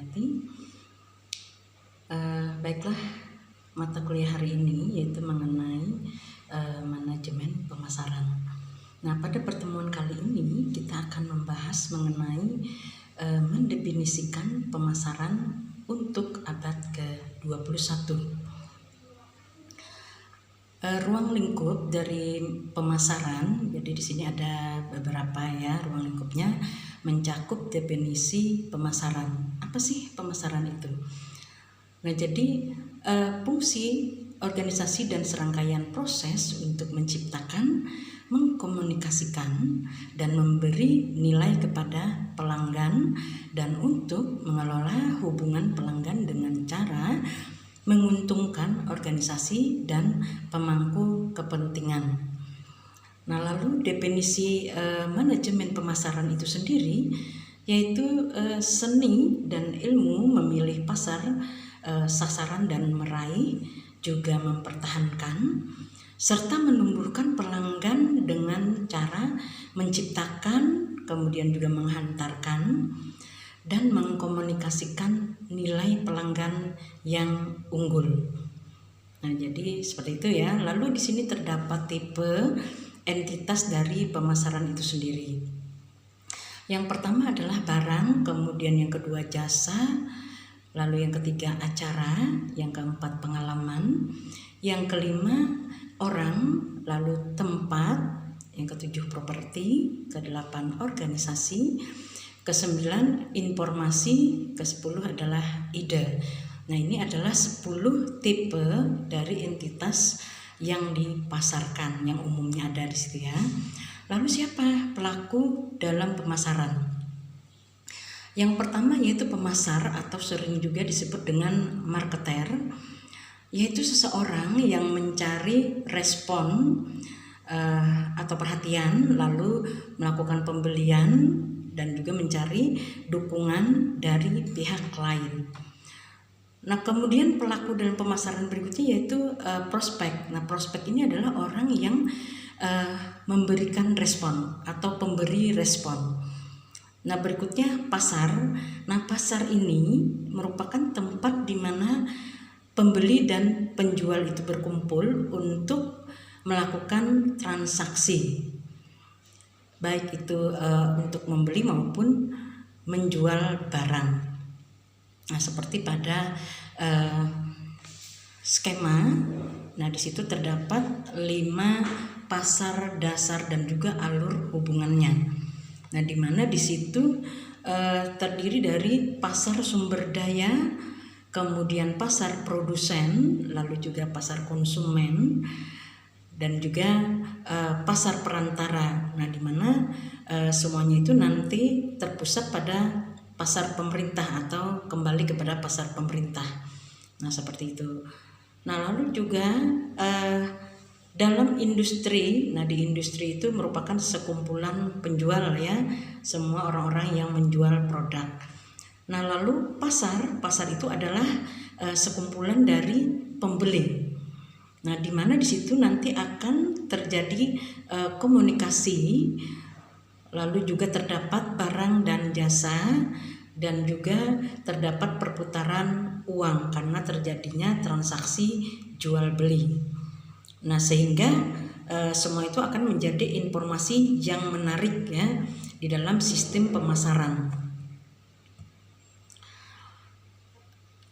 Suryati. Baiklah, mata kuliah hari ini yaitu mengenai manajemen pemasaran. Nah, pada pertemuan kali ini kita akan membahas mengenai mendefinisikan pemasaran untuk abad ke-21. Ruang lingkup dari pemasaran, jadi di sini ada beberapa ya ruang lingkupnya, mencakup definisi pemasaran. Apa sih pemasaran itu? Nah, jadi fungsi organisasi dan serangkaian proses untuk menciptakan, mengkomunikasikan, dan memberi nilai kepada pelanggan, dan untuk mengelola hubungan pelanggan dengan cara menguntungkan organisasi dan pemangku kepentingan. Nah, lalu definisi manajemen pemasaran itu sendiri yaitu seni dan ilmu memilih pasar, sasaran dan meraih, juga mempertahankan serta menumbuhkan pelanggan dengan cara menciptakan, kemudian juga menghantarkan dan mengkomunikasikan nilai pelanggan yang unggul. Nah, jadi seperti itu ya. Lalu di sini terdapat tipe entitas dari pemasaran itu sendiri. Yang pertama adalah barang, kemudian yang kedua jasa, lalu yang ketiga acara, yang keempat pengalaman, yang kelima orang, lalu tempat, yang ketujuh properti, kedelapan organisasi, ke-9 informasi, ke-10 adalah ide. Nah, ini adalah 10 tipe dari entitas yang dipasarkan, yang umumnya ada di situ ya. Lalu siapa pelaku dalam pemasaran? Yang pertama yaitu pemasar atau sering juga disebut dengan marketer, yaitu seseorang yang mencari respon atau perhatian, lalu melakukan pembelian dan juga mencari dukungan dari pihak lain. Nah, kemudian pelaku dalam pemasaran berikutnya yaitu prospek. Nah, prospek ini adalah orang yang memberikan respon atau pemberi respon. Nah, berikutnya pasar. Nah, pasar ini merupakan tempat di mana pembeli dan penjual itu berkumpul untuk melakukan transaksi, baik itu untuk membeli maupun menjual barang. Nah, seperti pada skema, nah di situ terdapat 5 pasar dasar dan juga alur hubungannya. Nah, di mana di situ terdiri dari pasar sumber daya, kemudian pasar produsen, lalu juga pasar konsumen, dan juga pasar perantara. Nah, di mana semuanya itu nanti terpusat pada pasar pemerintah atau kembali kepada pasar pemerintah. Nah, seperti itu. Nah, lalu juga dalam industri, nah di industri itu merupakan sekumpulan penjual ya, semua orang-orang yang menjual produk. Nah, lalu pasar itu adalah sekumpulan dari pembeli. Nah, di mana di situ nanti akan terjadi komunikasi, lalu juga terdapat barang dan jasa, dan juga terdapat perputaran uang karena terjadinya transaksi jual beli. Nah, sehingga semua itu akan menjadi informasi yang menarik ya di dalam sistem pemasaran.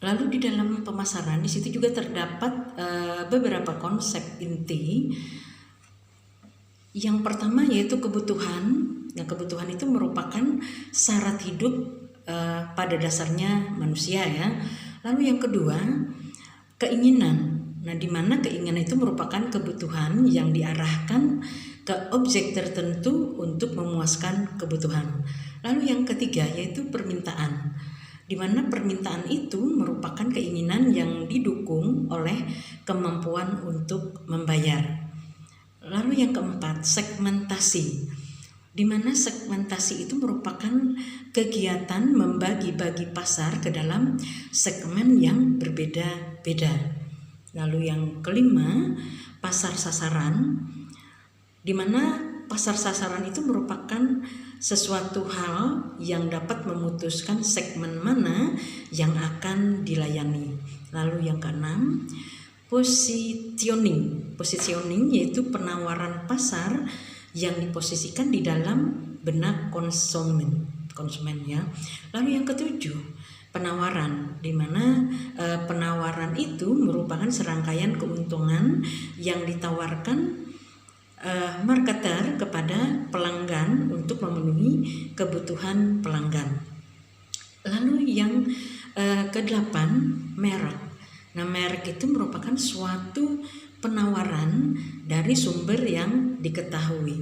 Lalu di dalam pemasaran di situ juga terdapat beberapa konsep inti. Yang pertama yaitu kebutuhan. Nah, kebutuhan itu merupakan syarat hidup pada dasarnya manusia ya. Lalu yang kedua keinginan. Nah, di mana keinginan itu merupakan kebutuhan yang diarahkan ke objek tertentu untuk memuaskan kebutuhan. Lalu yang ketiga yaitu permintaan. Di mana permintaan itu merupakan keinginan yang didukung oleh kemampuan untuk membayar. Lalu yang keempat, segmentasi. Di mana segmentasi itu merupakan kegiatan membagi-bagi pasar ke dalam segmen yang berbeda-beda. Lalu yang kelima, pasar sasaran. Di mana pasar sasaran itu merupakan sesuatu hal yang dapat memutuskan segmen mana yang akan dilayani. Lalu yang keenam, positioning. Positioning yaitu penawaran pasar yang diposisikan di dalam benak konsumen ya. Lalu yang ketujuh, penawaran, di mana penawaran itu merupakan serangkaian keuntungan yang ditawarkan marketer kepada pelanggan untuk memenuhi kebutuhan pelanggan. Lalu yang kedelapan, merek. Nah, merek itu merupakan suatu penawaran dari sumber yang diketahui.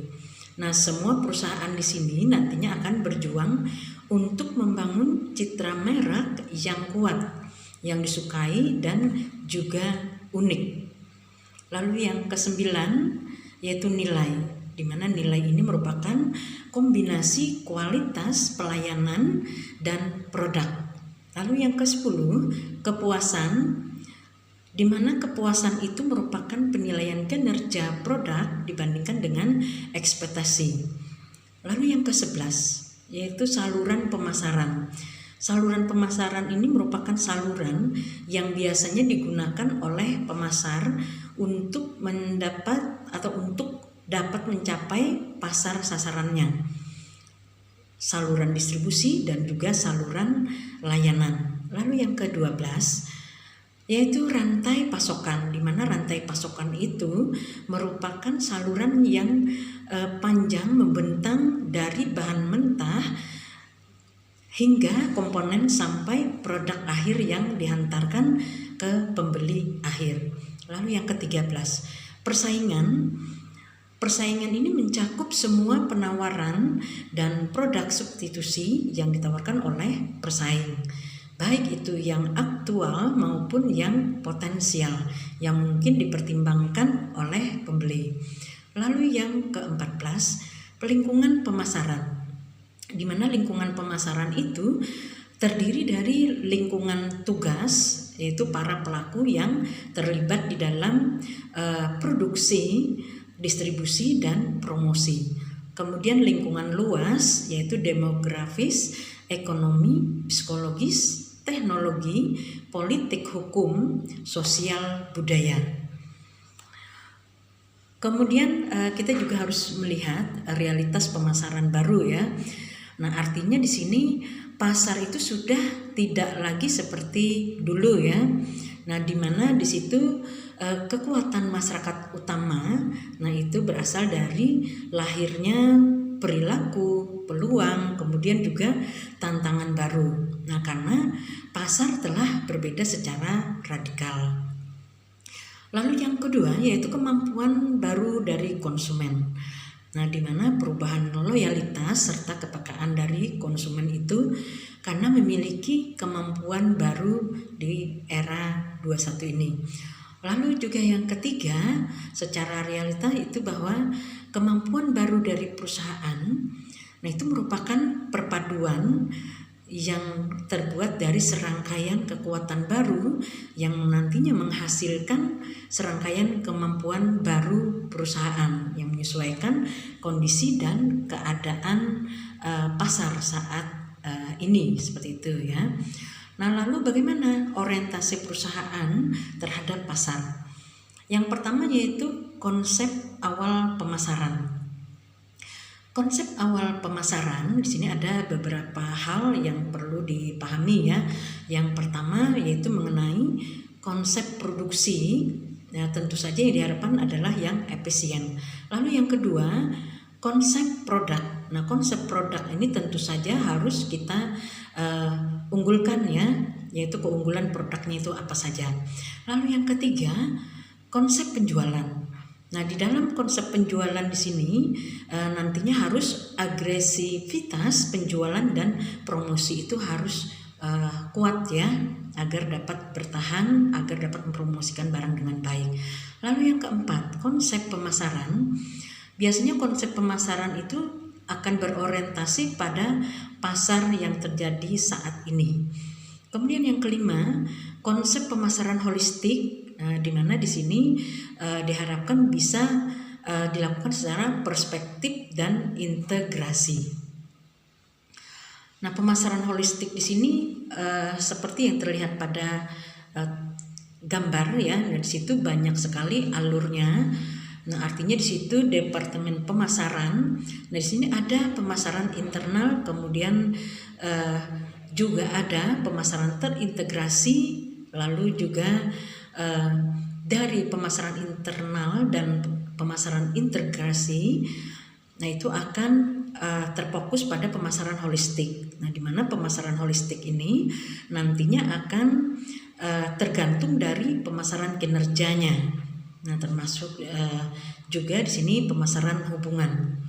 Nah, semua perusahaan di sini nantinya akan berjuang untuk membangun citra merek yang kuat, yang disukai dan juga unik. Lalu yang kesembilan yaitu nilai, di mana nilai ini merupakan kombinasi kualitas pelayanan dan produk. Lalu yang ke-10, kepuasan, di mana kepuasan itu merupakan penilaian kinerja produk dibandingkan dengan ekspektasi. Lalu yang ke-11 yaitu saluran pemasaran. Saluran pemasaran ini merupakan saluran yang biasanya digunakan oleh pemasar untuk mendapat atau untuk dapat mencapai pasar sasarannya. Saluran distribusi dan juga saluran layanan. Lalu yang ke-12 yaitu rantai pasokan, di mana rantai pasokan itu merupakan saluran yang panjang membentang dari bahan mentah hingga komponen sampai produk akhir yang dihantarkan ke pembeli akhir. Lalu yang ke-13, persaingan. Persaingan ini mencakup semua penawaran dan produk substitusi yang ditawarkan oleh pesaing, baik itu yang aktual maupun yang potensial yang mungkin dipertimbangkan oleh pembeli. Lalu yang ke-14, lingkungan pemasaran, di mana lingkungan pemasaran itu terdiri dari lingkungan tugas, yaitu para pelaku yang terlibat di dalam produksi, distribusi, dan promosi. Kemudian lingkungan luas, yaitu demografis, ekonomi, psikologis, teknologi, politik, hukum, sosial, budaya. Kemudian kita juga harus melihat realitas pemasaran baru ya. Nah, artinya di sini pasar itu sudah tidak lagi seperti dulu ya. Nah, di mana di situ kekuatan masyarakat utama, nah itu berasal dari lahirnya perilaku, peluang, kemudian juga tantangan baru. Nah, karena pasar telah berbeda secara radikal. Lalu yang kedua yaitu kemampuan baru dari konsumen. Nah, di mana perubahan loyalitas serta kepekaan dari konsumen itu karena memiliki kemampuan baru di era 21 ini. Lalu juga yang ketiga, secara realita itu bahwa kemampuan baru dari perusahaan, nah itu merupakan perpaduan yang terbuat dari serangkaian kekuatan baru yang nantinya menghasilkan serangkaian kemampuan baru perusahaan yang menyesuaikan kondisi dan keadaan pasar saat ini, seperti itu ya. Nah, lalu bagaimana orientasi perusahaan terhadap pasar? Yang pertama yaitu konsep awal pemasaran. Konsep awal pemasaran di sini ada beberapa hal yang perlu dipahami ya. Yang pertama yaitu mengenai konsep produksi. Ya, tentu saja yang diharapkan adalah yang efisien. Lalu yang kedua, konsep produk. Nah, konsep produk ini tentu saja harus kita unggulkan ya, yaitu keunggulan produknya itu apa saja. Lalu yang ketiga, konsep penjualan. Nah, di dalam konsep penjualan di sini nantinya harus agresivitas penjualan dan promosi itu harus kuat ya, agar dapat bertahan, agar dapat mempromosikan barang dengan baik. Lalu yang keempat, konsep pemasaran. Biasanya konsep pemasaran itu akan berorientasi pada pasar yang terjadi saat ini. Kemudian yang kelima, konsep pemasaran holistik. Di mana di sini diharapkan bisa dilakukan secara perspektif dan integrasi. Nah, pemasaran holistik di sini seperti yang terlihat pada gambar ya, dan di situ banyak sekali alurnya. Nah, artinya di situ departemen pemasaran. Nah, di sini ada pemasaran internal, kemudian juga ada pemasaran terintegrasi, lalu juga dari pemasaran internal dan pemasaran integrasi. Nah, itu akan terfokus pada pemasaran holistik. Nah, di mana pemasaran holistik ini nantinya akan tergantung dari pemasaran kinerjanya. Nah, termasuk juga di sini pemasaran hubungan.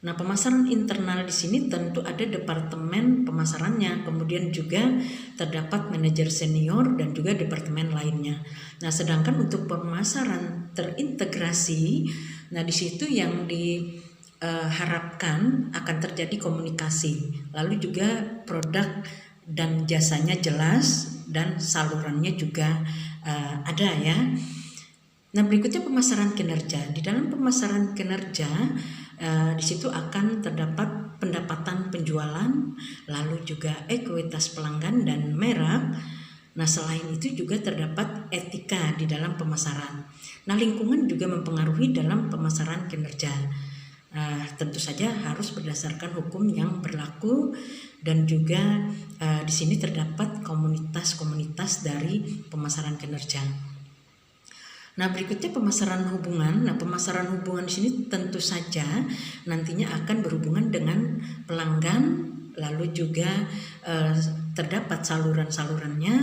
Nah, pemasaran internal di sini tentu ada departemen pemasarannya, kemudian juga terdapat manajer senior dan juga departemen lainnya. Nah, sedangkan untuk pemasaran terintegrasi, nah di situ yang diharapkan akan terjadi komunikasi, lalu juga produk dan jasanya jelas dan salurannya juga ada ya. Nah, berikutnya pemasaran kinerja. Di dalam pemasaran kinerja di situ akan terdapat pendapatan penjualan, lalu juga ekuitas pelanggan dan merek. Nah, selain itu juga terdapat etika di dalam pemasaran. Nah, lingkungan juga mempengaruhi dalam pemasaran kinerja. Tentu saja harus berdasarkan hukum yang berlaku, dan juga di sini terdapat komunitas-komunitas dari pemasaran kinerja. Nah, berikutnya pemasaran hubungan. Nah, pemasaran hubungan di sini tentu saja nantinya akan berhubungan dengan pelanggan, lalu juga terdapat saluran-salurannya.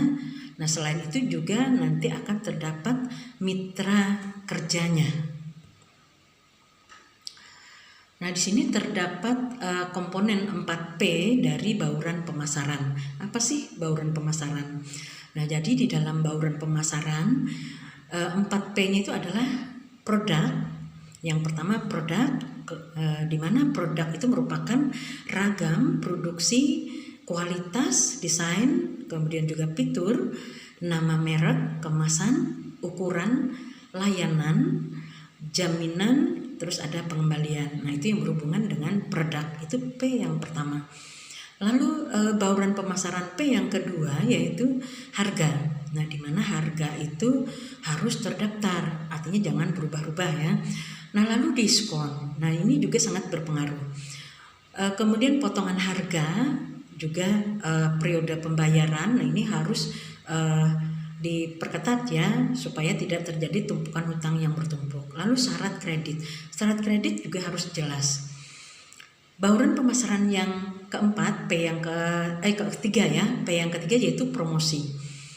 Nah, selain itu juga nanti akan terdapat mitra kerjanya. Nah, di sini terdapat komponen 4P dari bauran pemasaran. Apa sih bauran pemasaran? Nah, jadi di dalam bauran pemasaran 4P-nya itu adalah produk. Yang pertama produk, di mana produk itu merupakan ragam produksi, kualitas, desain, kemudian juga fitur, nama merek, kemasan, ukuran, layanan, jaminan, terus ada pengembalian. Nah, itu yang berhubungan dengan produk, itu P yang pertama. Lalu bauran pemasaran P yang kedua yaitu harga. Nah, di mana harga itu harus terdaftar, artinya jangan berubah-ubah ya. Nah, lalu diskon. Nah, ini juga sangat berpengaruh. Kemudian potongan harga, juga periode pembayaran. Nah, ini harus diperketat ya, supaya tidak terjadi tumpukan hutang yang bertumpuk. Lalu syarat kredit. Syarat kredit juga harus jelas. Bauran pemasaran yang keempat, ketiga ya, P yang ketiga yaitu promosi.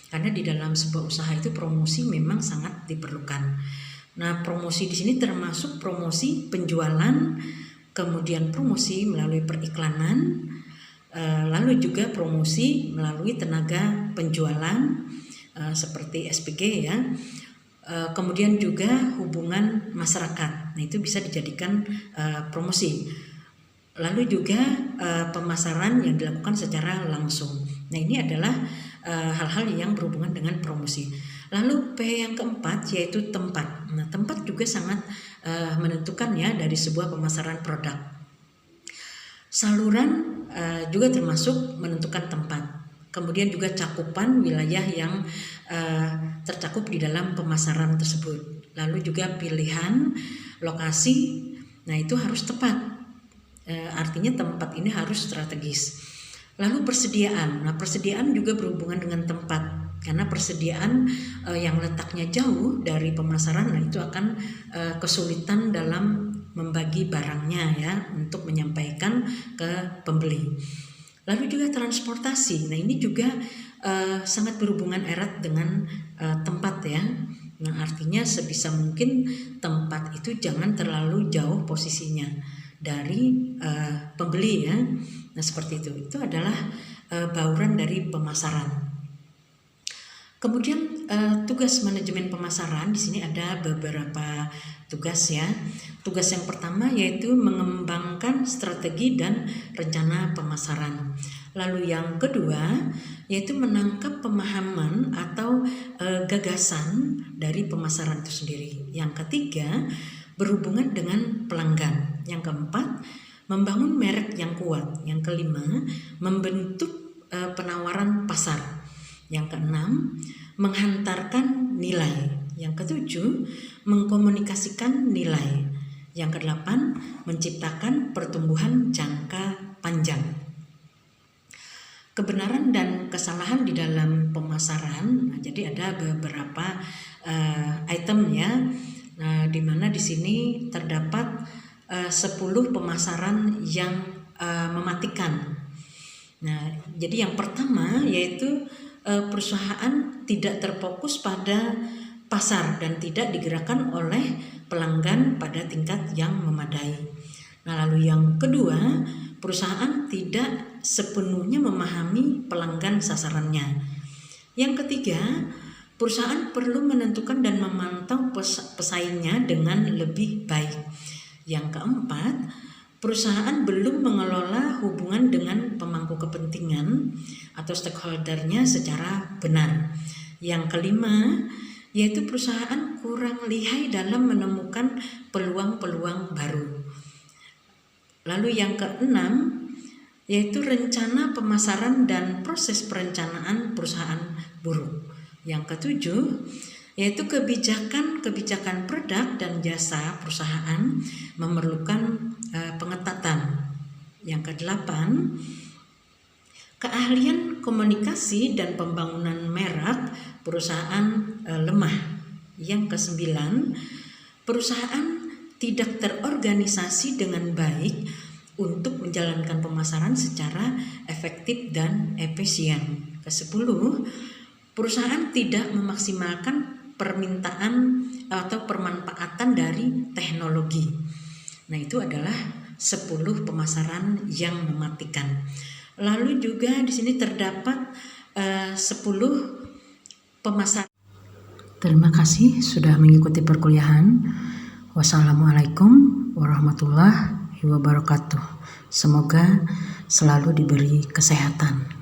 Karena di dalam sebuah usaha itu promosi memang sangat diperlukan. Nah, promosi di sini termasuk promosi penjualan, kemudian promosi melalui periklanan, lalu juga promosi melalui tenaga penjualan seperti SPG ya. Kemudian juga hubungan masyarakat. Nah, itu bisa dijadikan promosi. Lalu juga pemasaran yang dilakukan secara langsung. Nah, ini adalah hal-hal yang berhubungan dengan promosi. Lalu P yang keempat yaitu tempat. Nah, tempat juga sangat menentukan ya dari sebuah pemasaran produk. Saluran juga termasuk menentukan tempat. Kemudian juga cakupan wilayah yang tercakup di dalam pemasaran tersebut. Lalu juga pilihan lokasi. Nah, itu harus tepat. Artinya tempat ini harus strategis. Lalu persediaan. Nah, persediaan juga berhubungan dengan tempat, karena persediaan yang letaknya jauh dari pemasaran, nah itu akan kesulitan dalam membagi barangnya ya, untuk menyampaikan ke pembeli. Lalu juga transportasi. Nah, ini juga sangat berhubungan erat dengan tempat ya. Nah, artinya sebisa mungkin tempat itu jangan terlalu jauh posisinya dari pembeli ya. Nah, seperti itu. Itu adalah bauran dari pemasaran. Kemudian tugas manajemen pemasaran di sini ada beberapa tugas ya. Tugas yang pertama yaitu mengembangkan strategi dan rencana pemasaran. Lalu yang kedua yaitu menangkap pemahaman atau gagasan dari pemasaran itu sendiri. Yang ketiga, berhubungan dengan pelanggan. Yang keempat, membangun merek yang kuat. Yang kelima, membentuk penawaran pasar. Yang keenam, menghantarkan nilai. Yang ketujuh, mengkomunikasikan nilai. Yang kedelapan, menciptakan pertumbuhan jangka panjang. Kebenaran dan kesalahan di dalam pemasaran. Nah, jadi ada beberapa item ya. Nah, di mana di sini terdapat 10 pemasaran yang mematikan. Nah, jadi yang pertama yaitu perusahaan tidak terfokus pada pasar dan tidak digerakkan oleh pelanggan pada tingkat yang memadai. Nah, lalu yang kedua, perusahaan tidak sepenuhnya memahami pelanggan sasarannya. Yang ketiga, perusahaan perlu menentukan dan memantau pesaingnya dengan lebih baik. Yang keempat, perusahaan belum mengelola hubungan dengan pemangku kepentingan atau stakeholdernya secara benar. Yang kelima, yaitu perusahaan kurang lihai dalam menemukan peluang-peluang baru. Lalu yang keenam, yaitu rencana pemasaran dan proses perencanaan perusahaan buruk. Yang ketujuh, yaitu kebijakan produk dan jasa perusahaan memerlukan pengetatan. Yang kedelapan, keahlian komunikasi dan pembangunan merek perusahaan lemah. Yang kesembilan, perusahaan tidak terorganisasi dengan baik untuk menjalankan pemasaran secara efektif dan efisien. Kesepuluh, perusahaan tidak memaksimalkan permintaan atau permanfaatan dari teknologi. Nah, itu adalah 10 pemasaran yang mematikan. Lalu juga di sini terdapat 10 pemasaran. Terima kasih sudah mengikuti perkuliahan. Wassalamualaikum warahmatullahi wabarakatuh. Semoga selalu diberi kesehatan.